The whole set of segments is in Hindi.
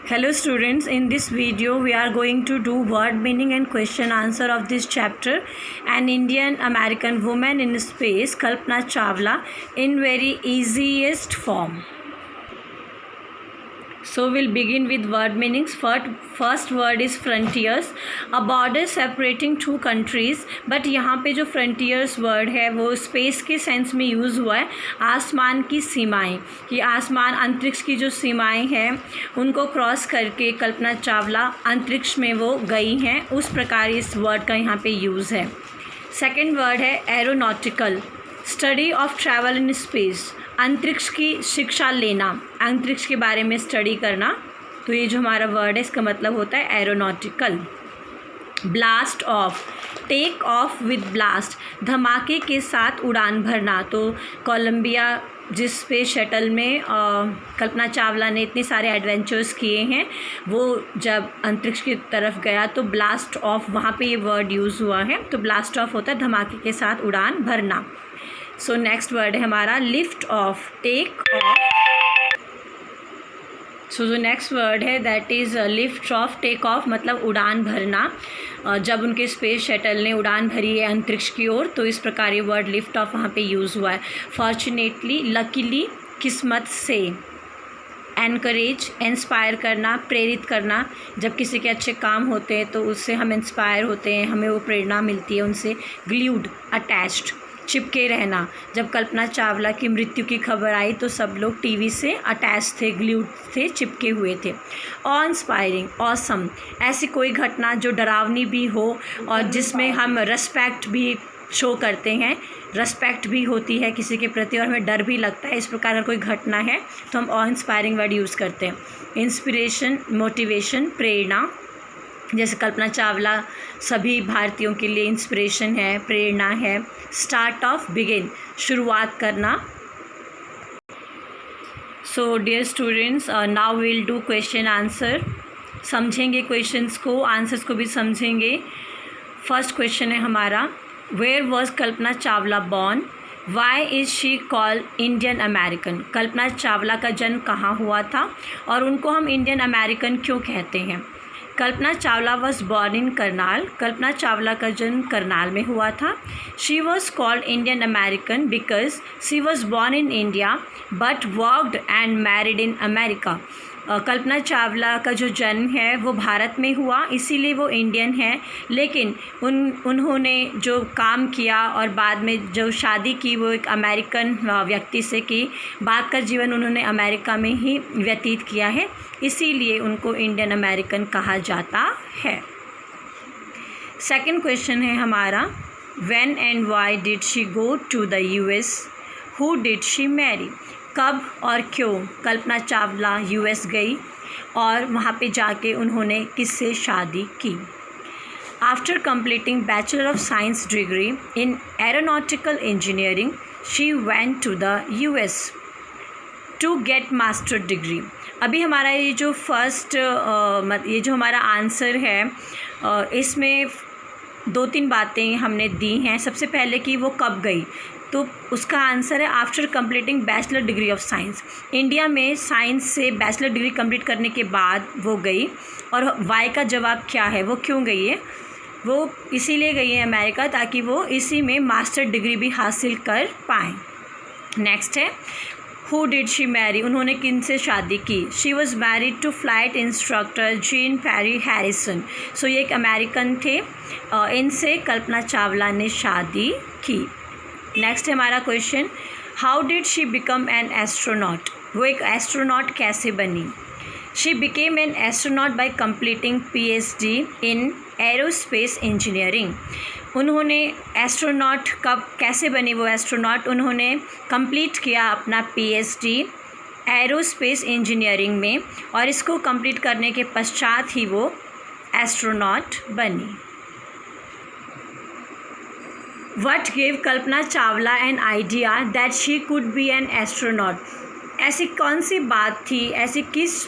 Hello students, in this video we are going to do word meaning and question answer of this chapter. An Indian American woman in space, Kalpana Chawla, in very easiest form. So we'll begin with word meanings. First word is frontiers, a border separating two countries. But यहाँ पे जो फ्रंटियर्स वर्ड है वो स्पेस के सेंस में यूज़ हुआ है, आसमान की सीमाएं, कि आसमान अंतरिक्ष की जो सीमाएं हैं उनको क्रॉस करके कल्पना चावला अंतरिक्ष में वो गई हैं, उस प्रकार इस वर्ड का यहाँ पे यूज़ है. सेकेंड वर्ड है aeronautical, study of travel in space, अंतरिक्ष की शिक्षा लेना, अंतरिक्ष के बारे में स्टडी करना. तो ये जो हमारा वर्ड है इसका मतलब होता है aeronautical. Blast off, take off with blast, धमाके के साथ उड़ान भरना. तो कोलंबिया जिस स्पेस शटल में कल्पना चावला ने इतने सारे एडवेंचर्स किए हैं, वो जब अंतरिक्ष की तरफ गया तो ब्लास्ट ऑफ, वहाँ पे ये वर्ड यूज़ हुआ है. तो ब्लास्ट ऑफ होता है धमाके के साथ उड़ान भरना. सो नेक्स्ट वर्ड है हमारा lift off, take off. So जो नेक्स्ट वर्ड है that is lift off, take off मतलब उड़ान भरना. जब उनके स्पेस शटल ने उड़ान भरी है अंतरिक्ष की ओर, तो इस प्रकार ये वर्ड लिफ्ट ऑफ वहाँ पे यूज़ हुआ है. फॉर्चुनेटली, लकीली, किस्मत से. एनकरेज, इंस्पायर करना, प्रेरित करना. जब किसी के अच्छे काम होते हैं तो उससे हम इंस्पायर होते हैं, हमें वो प्रेरणा मिलती है उनसे. ग्लूड, अटैच्ड, चिपके रहना. जब कल्पना चावला की मृत्यु की खबर आई तो सब लोग टीवी से अटैच थे, ग्लूड थे, चिपके हुए थे. ऑ इंस्पायरिंग, ऑसम, ऐसी कोई घटना जो डरावनी भी हो और जिसमें हम रेस्पेक्ट भी शो करते हैं, रेस्पेक्ट भी होती है किसी के प्रति और हमें डर भी लगता है, इस प्रकार का कोई घटना है तो हम ऑ इंस्पायरिंग वर्ड यूज़ करते हैं. इंस्पिरेशन, मोटिवेशन, प्रेरणा. जैसे कल्पना चावला सभी भारतीयों के लिए इंस्पिरेशन है, प्रेरणा है. स्टार्ट ऑफ, बिगिन, शुरुआत करना. So dear students, now will do question answer. समझेंगे क्वेश्चंस को, आंसर्स को भी समझेंगे. फर्स्ट क्वेश्चन है हमारा, where was Kalpana Chawla born, why is she called Indian American. Kalpana Chawla का जन्म कहाँ हुआ था और उनको हम इंडियन अमेरिकन क्यों कहते हैं. Kalpana Chawla was born in Karnal. Kalpana Chawla का जन्म करनाल में हुआ था. She was called Indian American because she was born in India but worked and married in America. Kalpana Chawla का जो जन्म है वो भारत में हुआ, इसीलिए वो इंडियन है, लेकिन उन्होंने जो काम किया और बाद में जो शादी की वो एक अमेरिकन व्यक्ति से की. बाद का जीवन उन्होंने अमेरिका में ही व्यतीत किया है, इसीलिए उनको इंडियन अमेरिकन कहा जाता है. सेकंड क्वेश्चन है हमारा, when and why did she go to the US, who did she marry. कब और क्यों कल्पना चावला यूएस गई और वहाँ पे जाके उन्होंने किससे शादी की. After completing bachelor of science degree in aeronautical engineering she went to the US to get master degree. अभी हमारा ये जो ये जो हमारा आंसर है इसमें 2-3 बातें हमने दी हैं. सबसे पहले कि वो कब गई, तो उसका आंसर है after completing bachelor degree of science. India में साइंस से बैचलर डिग्री कंप्लीट करने के बाद वो गई. और वाई का जवाब क्या है, वो क्यों गई है, वो इसीलिए गई है अमेरिका ताकि वो इसी में मास्टर डिग्री भी हासिल कर पाएँ. नेक्स्ट है, हु डिड शी मैरी, उन्होंने किन से शादी की. She was married to flight instructor Jean Pierre Harrison. सो ये एक अमेरिकन थे, इनसे कल्पना चावला ने शादी की. नेक्स्ट है हमारा question, how did she become an astronaut, वो एक एस्ट्रोनॉट कैसे बनी. She became an astronaut bye completing PhD in aerospace engineering. उन्होंने एस्ट्रोनॉट कब, कैसे बनी वो एस्ट्रोनॉट, उन्होंने कंप्लीट किया अपना PhD एरोस्पेस इंजीनियरिंग में और इसको कंप्लीट करने के पश्चात ही वो एस्ट्रोनॉट बनी. What gave Kalpana Chawla an idea that she could be an astronaut? ऐसी कौन सी बात थी, ऐसी किस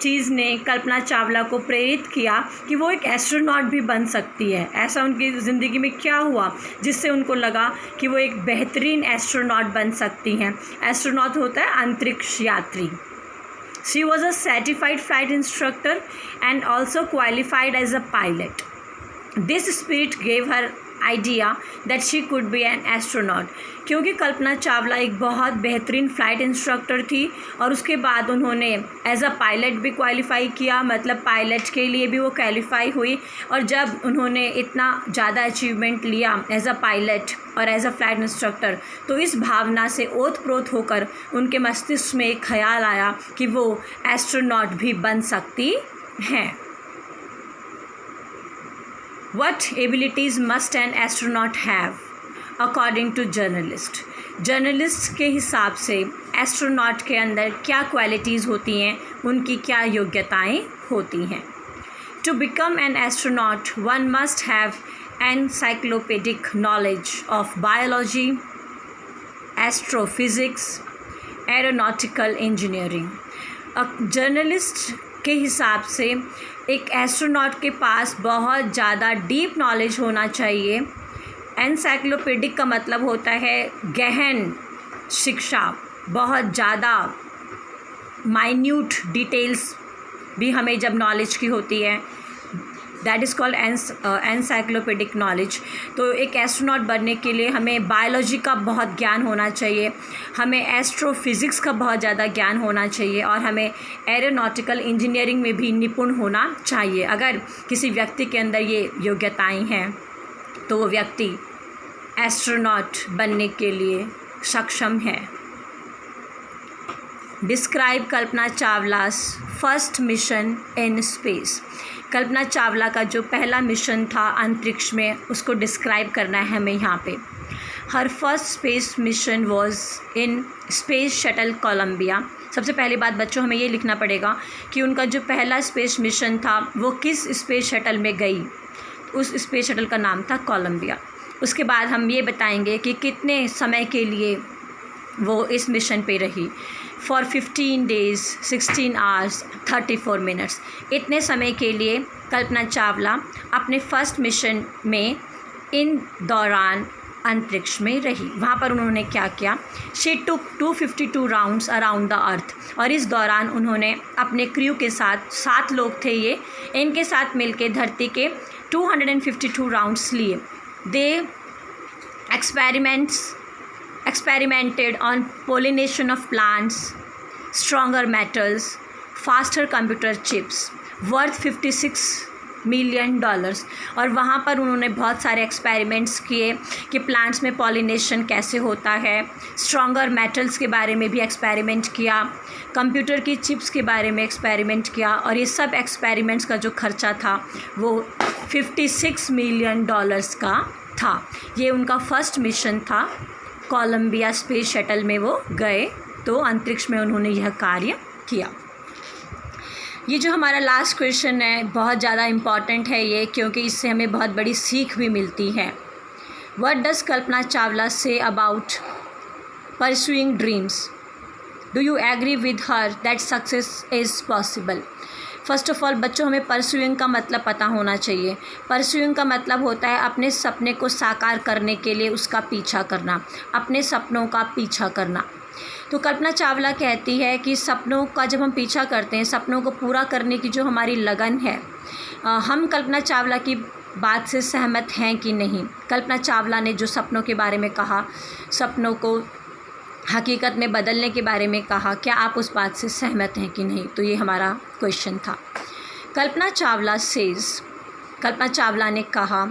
चीज़ ने कल्पना चावला को प्रेरित किया कि वो एक एस्ट्रोनॉट भी बन सकती है. ऐसा उनकी ज़िंदगी में क्या हुआ जिससे उनको लगा कि वो एक बेहतरीन एस्ट्रोनॉट बन सकती हैं. एस्ट्रोनॉट होता है अंतरिक्ष यात्री. She was a certified flight instructor and also qualified as a pilot. This spirit gave her idea that she could be an astronaut. क्योंकि कल्पना चावला एक बहुत बेहतरीन फ़्लाइट इंस्ट्रक्टर थी और उसके बाद उन्होंने एज अ पायलट भी क्वालिफाई किया, मतलब पायलट के लिए भी वो क्वालिफाई हुई। और जब उन्होंने इतना ज़्यादा अचीवमेंट लिया एज अ पायलट और एज अ फ्लाइट इंस्ट्रक्टर, तो इस भावना से ओतप्रोत होकर उनके मस्तिष्क में एक ख्याल आया कि वो एस्ट्रोनॉट भी बन सकती हैं। What abilities must an astronaut have according to journalist? Journalist के हिसाब से एस्ट्रोनॉट के अंदर क्या क्वालिटीज़ होती हैं, उनकी क्या योग्यताएं होती हैं। To become an astronaut, one must have encyclopedic knowledge of biology, astrophysics, aeronautical engineering. Journalist के हिसाब से एक एस्ट्रोनॉट के पास बहुत ज़्यादा डीप नॉलेज होना चाहिए। एनसाइक्लोपीडिक का मतलब होता है गहन शिक्षा, बहुत ज़्यादा माइन्यूट डिटेल्स भी हमें जब नॉलेज की होती है, दैट इज़ कॉल्ड एनसाइक्लोपीडिक नॉलेज। तो एक एस्ट्रोनॉट बनने के लिए हमें बायोलॉजी का बहुत ज्ञान होना चाहिए, हमें एस्ट्रोफिज़िक्स का बहुत ज़्यादा ज्ञान होना चाहिए और हमें एरोनॉटिकल इंजीनियरिंग में भी निपुण होना चाहिए। अगर किसी व्यक्ति के अंदर ये योग्यताएं हैं तो वो व्यक्ति एस्ट्रोनॉट बनने के लिए सक्षम है। Describe Kalpana Chawla's first mission in space. Kalpana Chawla का जो पहला मिशन था अंतरिक्ष में, उसको डिस्क्राइब करना है हमें यहाँ पे। Her first space mission was in space shuttle Columbia. सबसे पहली बात बच्चों हमें ये लिखना पड़ेगा कि उनका जो पहला स्पेस मिशन था वो किस स्पेस शटल में गई। उस स्पेस शटल का नाम था कोलंबिया। उसके बाद हम ये बताएंगे कि कितने समय के लिए वो इस मिशन पे रही। For 15 days 16 hours 34 minutes। इतने समय के लिए कल्पना चावला अपने फर्स्ट मिशन में इन दौरान अंतरिक्ष में रही। वहाँ पर उन्होंने क्या किया? She took 252 rounds around the earth. और इस दौरान उन्होंने अपने क्रू के साथ 7 लोग थे ये, इनके साथ मिलके धरती के 252 राउंड्स लिए। दे experimented on pollination of plants, stronger metals, faster computer chips worth $56 million। और वहाँ पर उन्होंने बहुत सारे एक्सपेरिमेंट्स किए कि प्लांट्स में पॉलिनेशन कैसे होता है, स्ट्रॉन्गर मेटल्स के बारे में भी एक्सपेरिमेंट किया, कंप्यूटर की चिप्स के बारे में एक्सपेरिमेंट किया। और ये सब एक्सपेरिमेंट्स का जो खर्चा था वो $56 million का था। ये उनका फर्स्ट मिशन था। कोलंबिया स्पेस शटल में वो गए तो अंतरिक्ष में उन्होंने यह कार्य किया। ये जो हमारा लास्ट क्वेश्चन है बहुत ज़्यादा इम्पॉर्टेंट है ये, क्योंकि इससे हमें बहुत बड़ी सीख भी मिलती है। व्हाट डज कल्पना चावला से about pursuing dreams? Do you agree with her that success is possible? First of all बच्चों हमें परस्यूइंग का मतलब पता होना चाहिए। परस्यूइंग का मतलब होता है अपने सपने को साकार करने के लिए उसका पीछा करना, अपने सपनों का पीछा करना। तो कल्पना चावला कहती है कि सपनों का जब हम पीछा करते हैं, सपनों को पूरा करने की जो हमारी लगन है, हम कल्पना चावला की बात से सहमत हैं कि नहीं? कल्पना चावला ने जो सपनों के बारे में कहा, सपनों को हकीकत में बदलने के बारे में कहा, क्या आप उस बात से सहमत हैं कि नहीं? तो ये हमारा क्वेश्चन था। कल्पना चावला सेज, कल्पना चावला ने कहा,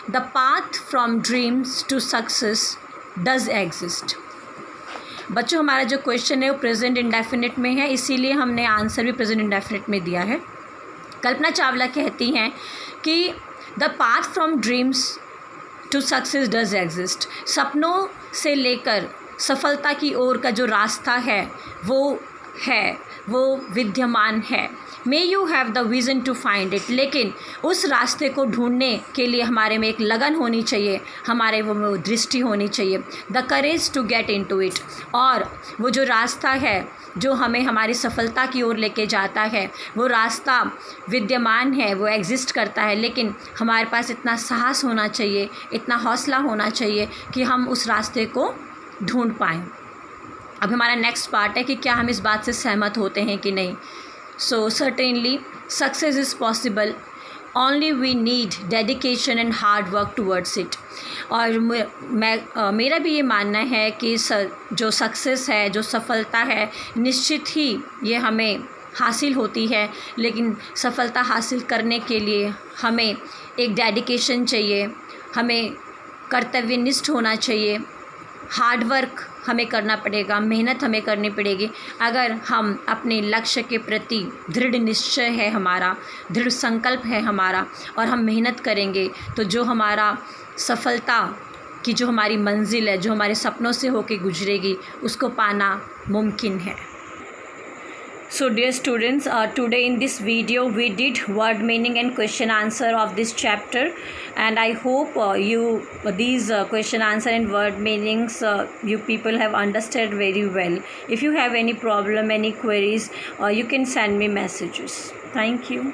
the path from dreams to success does exist. बच्चों हमारा जो क्वेश्चन है वो प्रेजेंट इंडेफिनिट में है, इसीलिए हमने आंसर भी प्रेजेंट इंडेफिनिट में दिया है। कल्पना चावला कहती हैं कि the path from dreams to success does exist. सपनों से लेकर सफलता की ओर का जो रास्ता है वो विद्यमान है। May you have the vision to find it. लेकिन उस रास्ते को ढूंढने के लिए हमारे में एक लगन होनी चाहिए, हमारे वो दृष्टि होनी चाहिए, the courage to get into it. और वो जो रास्ता है जो हमें हमारी सफलता की ओर लेके जाता है, वो रास्ता विद्यमान है, वो एग्जिस्ट करता है। लेकिन हमारे पास इतना साहस होना चाहिए, इतना हौसला होना चाहिए कि हम उस रास्ते को ढूंढ पाएँ। अब हमारा नेक्स्ट पार्ट है कि क्या हम इस बात से सहमत होते हैं कि नहीं। So certainly success is possible, only we need dedication and hard work towards it. और मेरा भी ये मानना है कि जो सक्सेस है, जो सफलता है, निश्चित ही ये हमें हासिल होती है, लेकिन सफलता हासिल करने के लिए हमें एक डेडिकेशन चाहिए, हमें कर्तव्यनिष्ठ होना चाहिए, हार्ड वर्क हमें करना पड़ेगा, मेहनत हमें करनी पड़ेगी। अगर हम अपने लक्ष्य के प्रति दृढ़ निश्चय है हमारा, दृढ़ संकल्प है हमारा, और हम मेहनत करेंगे, तो जो हमारा सफलता की जो हमारी मंजिल है, जो हमारे सपनों से होके गुजरेगी, उसको पाना मुमकिन है। So dear students, today in this video we did word meaning and question answer of this chapter, and I hope these question answer and word meanings you people have understood very well. If you have any problem, any queries, you can send me messages. Thank you.